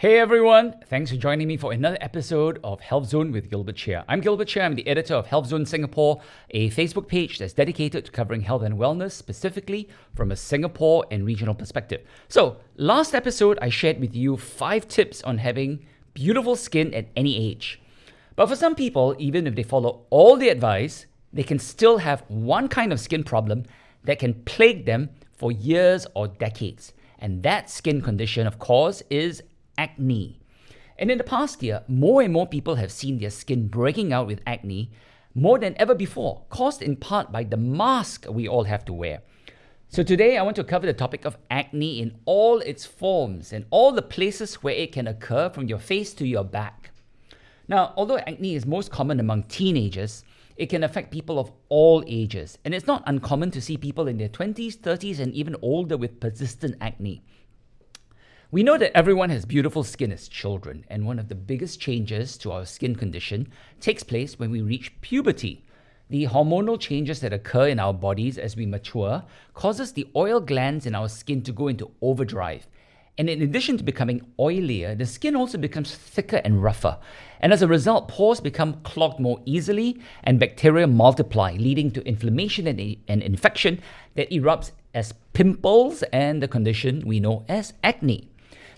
Hey everyone, thanks for joining me for another episode of Healthzone with Gilbert Cheah. I'm Gilbert Cheah, I'm the editor of Healthzone Singapore, a Facebook page that's dedicated to covering health and wellness, specifically from a Singapore and regional perspective. So, last episode I shared with you 5 tips on having beautiful skin at any age. But for some people, even if they follow all the advice, they can still have one kind of skin problem that can plague them for years or decades. And that skin condition, of course, is acne. And in the past year, more and more people have seen their skin breaking out with acne more than ever before, caused in part by the mask we all have to wear. So today I want to cover the topic of acne in all its forms and all the places where it can occur from your face to your back. Now, although acne is most common among teenagers, it can affect people of all ages, and it's not uncommon to see people in their 20s, 30s, and even older with persistent acne. We know that everyone has beautiful skin as children, and one of the biggest changes to our skin condition takes place when we reach puberty. The hormonal changes that occur in our bodies as we mature causes the oil glands in our skin to go into overdrive. And in addition to becoming oilier, the skin also becomes thicker and rougher. And as a result, pores become clogged more easily and bacteria multiply, leading to inflammation and infection that erupts as pimples and the condition we know as acne.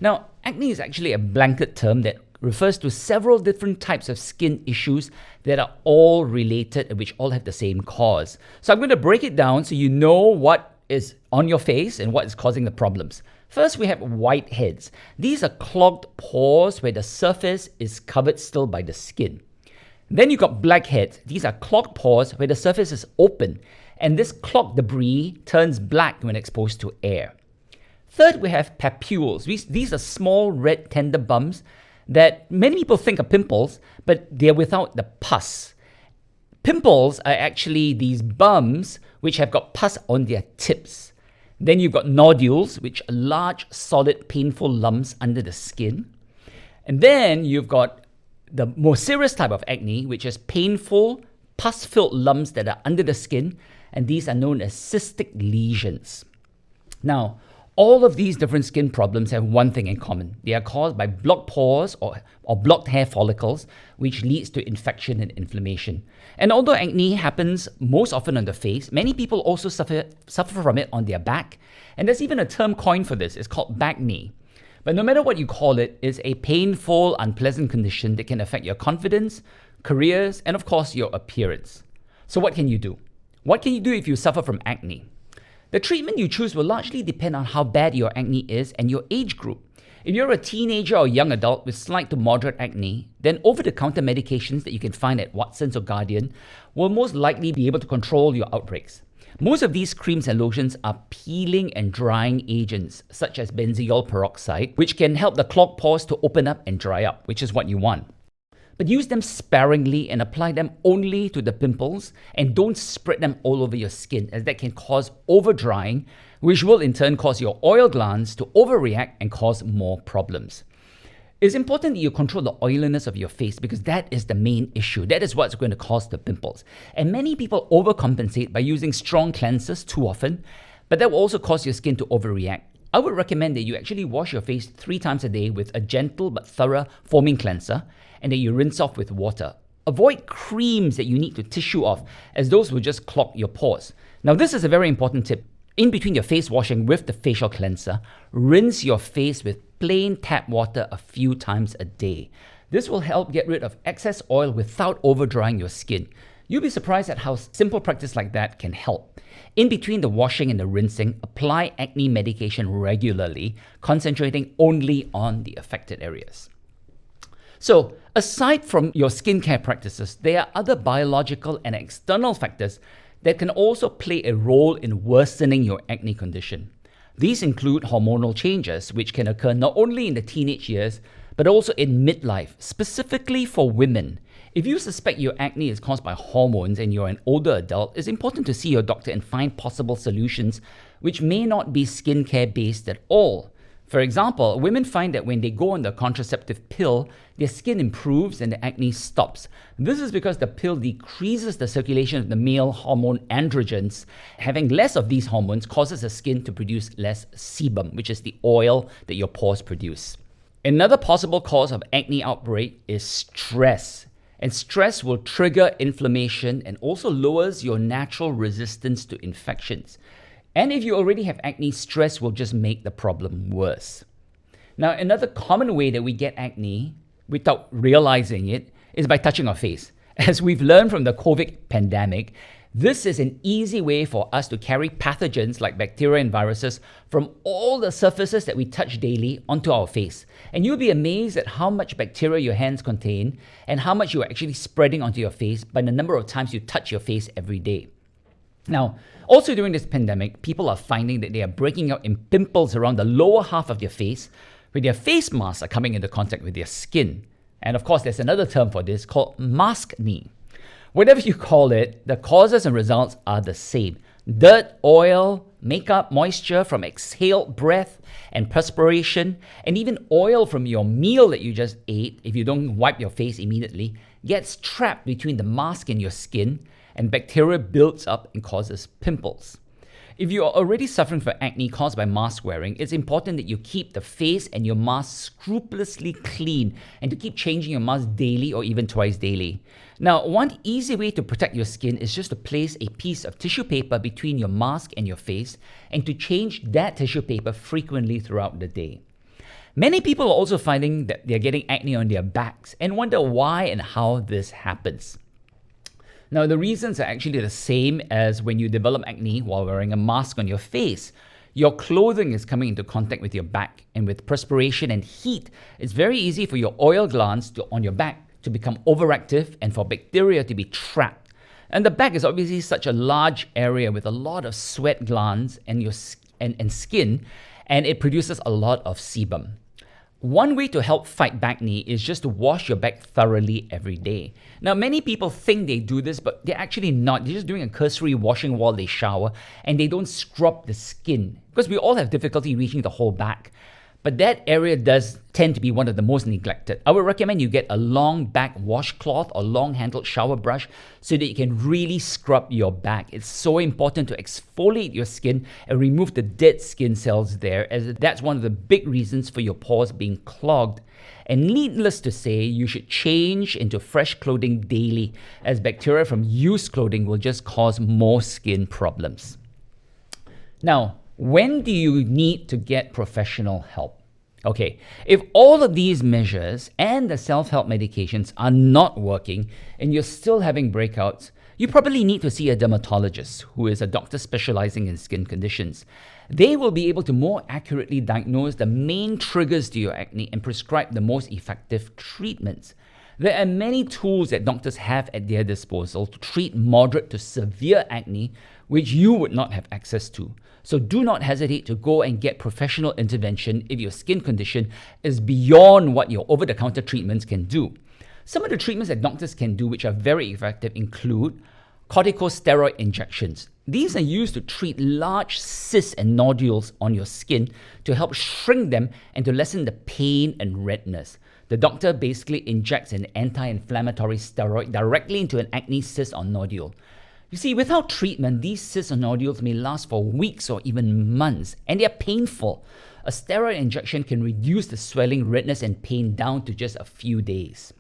Now, acne is actually a blanket term that refers to several different types of skin issues that are all related and which all have the same cause. So I'm going to break it down so you know what is on your face and what is causing the problems. First, we have whiteheads. These are clogged pores where the surface is covered still by the skin. Then you've got blackheads. These are clogged pores where the surface is open, and this clogged debris turns black when exposed to air. Third, we have papules. These are small red tender bumps that many people think are pimples, but they're without the pus. Pimples are actually these bumps which have got pus on their tips. Then you've got nodules, which are large, solid, painful lumps under the skin. And then you've got the more serious type of acne, which is painful, pus-filled lumps that are under the skin, and these are known as cystic lesions. Now, all of these different skin problems have one thing in common. They are caused by blocked pores or blocked hair follicles, which leads to infection and inflammation. And although acne happens most often on the face, many people also suffer from it on their back. And there's even a term coined for this. It's called backne. But no matter what you call it, it's a painful, unpleasant condition that can affect your confidence, careers, and of course, your appearance. So what can you do? What can you do if you suffer from acne? The treatment you choose will largely depend on how bad your acne is and your age group. If you're a teenager or young adult with slight to moderate acne, then over-the-counter medications that you can find at Watson's or Guardian will most likely be able to control your outbreaks. Most of these creams and lotions are peeling and drying agents, such as benzoyl peroxide, which can help the clogged pores to open up and dry up, which is what you want. But use them sparingly and apply them only to the pimples, and don't spread them all over your skin, as that can cause over-drying, which will in turn cause your oil glands to overreact and cause more problems. It's important that you control the oiliness of your face because that is the main issue. That is what's going to cause the pimples. And many people overcompensate by using strong cleansers too often, but that will also cause your skin to overreact. I would recommend that you actually wash your face 3 times a day with a gentle but thorough foaming cleanser, and that you rinse off with water. Avoid creams that you need to tissue off, as those will just clog your pores. Now, this is a very important tip. In between your face washing with the facial cleanser, rinse your face with plain tap water a few times a day. This will help get rid of excess oil without over-drying your skin. You'll be surprised at how simple practice like that can help. In between the washing and the rinsing, apply acne medication regularly, concentrating only on the affected areas. So, aside from your skincare practices, there are other biological and external factors that can also play a role in worsening your acne condition. These include hormonal changes, which can occur not only in the teenage years, but also in midlife, specifically for women. If you suspect your acne is caused by hormones and you're an older adult, it's important to see your doctor and find possible solutions which may not be skincare based at all. For example, women find that when they go on the contraceptive pill, their skin improves and the acne stops. This is because the pill decreases the circulation of the male hormone androgens. Having less of these hormones causes the skin to produce less sebum, which is the oil that your pores produce. Another possible cause of acne outbreak is stress. And stress will trigger inflammation and also lowers your natural resistance to infections. And if you already have acne, stress will just make the problem worse. Now, another common way that we get acne without realizing it is by touching our face. As we've learned from the COVID pandemic, this is an easy way for us to carry pathogens like bacteria and viruses from all the surfaces that we touch daily onto our face. And you'll be amazed at how much bacteria your hands contain and how much you are actually spreading onto your face by the number of times you touch your face every day. Now, also during this pandemic, people are finding that they are breaking out in pimples around the lower half of their face when their face masks are coming into contact with their skin. And of course, there's another term for this called maskne. Whatever you call it, the causes and results are the same. Dirt, oil, makeup, moisture from exhaled breath and perspiration, and even oil from your meal that you just ate, if you don't wipe your face immediately, gets trapped between the mask and your skin, and bacteria builds up and causes pimples. If you are already suffering from acne caused by mask wearing, it's important that you keep the face and your mask scrupulously clean and to keep changing your mask daily or even twice daily. Now, one easy way to protect your skin is just to place a piece of tissue paper between your mask and your face and to change that tissue paper frequently throughout the day. Many people are also finding that they're getting acne on their backs and wonder why and how this happens. Now, the reasons are actually the same as when you develop acne while wearing a mask on your face. Your clothing is coming into contact with your back, and with perspiration and heat, it's very easy for your oil glands on your back to become overactive and for bacteria to be trapped. And the back is obviously such a large area with a lot of sweat glands and skin, and it produces a lot of sebum. One way to help fight acne is just to wash your back thoroughly every day. Now, many people think they do this, but they're actually not. They're just doing a cursory washing while they shower, and they don't scrub the skin because we all have difficulty reaching the whole back. But that area does tend to be one of the most neglected. I would recommend you get a long back washcloth or long-handled shower brush so that you can really scrub your back. It's so important to exfoliate your skin and remove the dead skin cells there, as that's one of the big reasons for your pores being clogged. And needless to say, you should change into fresh clothing daily, as bacteria from used clothing will just cause more skin problems. Now, when do you need to get professional help? Okay, if all of these measures and the self-help medications are not working and you're still having breakouts, you probably need to see a dermatologist, who is a doctor specializing in skin conditions. They will be able to more accurately diagnose the main triggers to your acne and prescribe the most effective treatments. There are many tools that doctors have at their disposal to treat moderate to severe acne, which you would not have access to. So do not hesitate to go and get professional intervention if your skin condition is beyond what your over-the-counter treatments can do. Some of the treatments that doctors can do which are very effective include Corticosteroid Injections. These are used to treat large cysts and nodules on your skin to help shrink them and to lessen the pain and redness. The doctor basically injects an anti-inflammatory steroid directly into an acne cyst or nodule. You see, without treatment, these cysts or nodules may last for weeks or even months, and they are painful. A steroid injection can reduce the swelling, redness, and pain down to just a few days.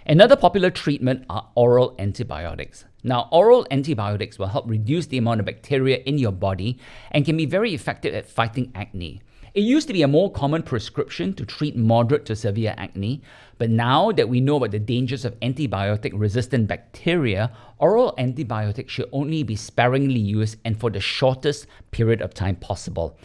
Another popular treatment are oral antibiotics. Now, oral antibiotics will help reduce the amount of bacteria in your body and can be very effective at fighting acne. It used to be a more common prescription to treat moderate to severe acne, but now that we know about the dangers of antibiotic-resistant bacteria, oral antibiotics should only be sparingly used and for the shortest period of time possible.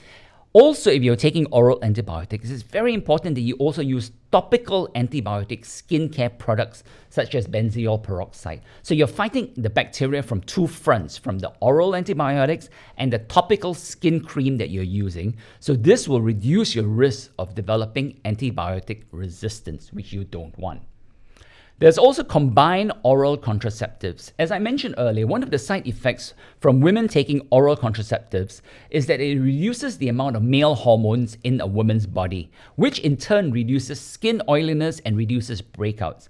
Also, if you're taking oral antibiotics, it's very important that you also use topical antibiotic skincare products such as benzoyl peroxide. So you're fighting the bacteria from two fronts, from the oral antibiotics and the topical skin cream that you're using. So this will reduce your risk of developing antibiotic resistance, which you don't want. There's also combined oral contraceptives. As I mentioned earlier, one of the side effects from women taking oral contraceptives is that it reduces the amount of male hormones in a woman's body, which in turn reduces skin oiliness and reduces breakouts.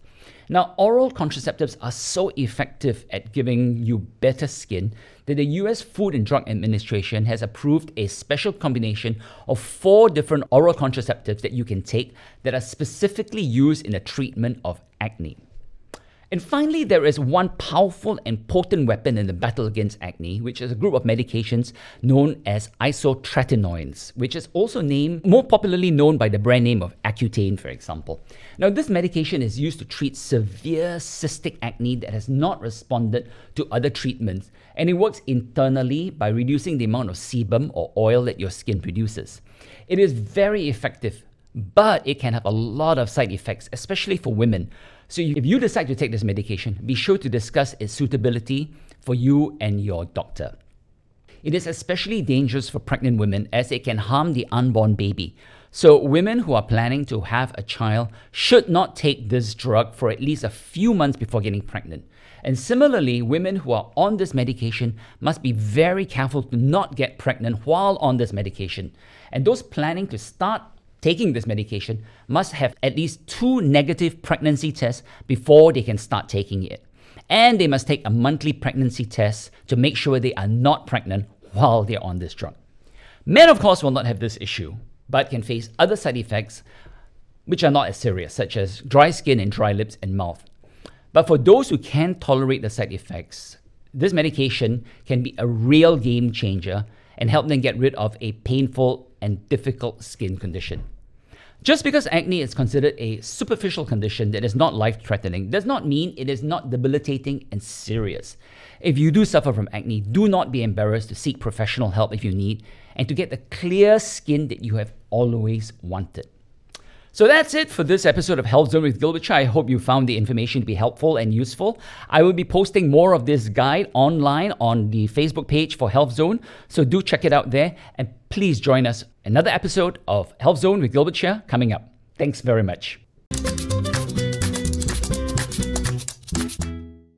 Now, oral contraceptives are so effective at giving you better skin that the US Food and Drug Administration has approved a special combination of 4 different oral contraceptives that you can take that are specifically used in the treatment of acne. And finally, there is one powerful and potent weapon in the battle against acne, which is a group of medications known as isotretinoins, which is also more popularly known by the brand name of Accutane, for example. Now, this medication is used to treat severe cystic acne that has not responded to other treatments, and it works internally by reducing the amount of sebum or oil that your skin produces. It is very effective, but it can have a lot of side effects, especially for women. So if you decide to take this medication, be sure to discuss its suitability for you and your doctor. It is especially dangerous for pregnant women as it can harm the unborn baby. So women who are planning to have a child should not take this drug for at least a few months before getting pregnant. And similarly, women who are on this medication must be very careful to not get pregnant while on this medication. And those planning to start taking this medication must have at least 2 negative pregnancy tests before they can start taking it. And they must take a monthly pregnancy test to make sure they are not pregnant while they're on this drug. Men, of course, will not have this issue, but can face other side effects which are not as serious, such as dry skin and dry lips and mouth. But for those who can tolerate the side effects, this medication can be a real game changer and help them get rid of a painful and difficult skin condition. Just because acne is considered a superficial condition that is not life-threatening does not mean it is not debilitating and serious. If you do suffer from acne, do not be embarrassed to seek professional help if you need and to get the clear skin that you have always wanted. So that's it for this episode of Healthzone with Gilbert Cheah. I hope you found the information to be helpful and useful. I will be posting more of this guide online on the Facebook page for Healthzone, so do check it out there. And please join us another episode of Healthzone with Gilbert Cheah coming up. Thanks very much.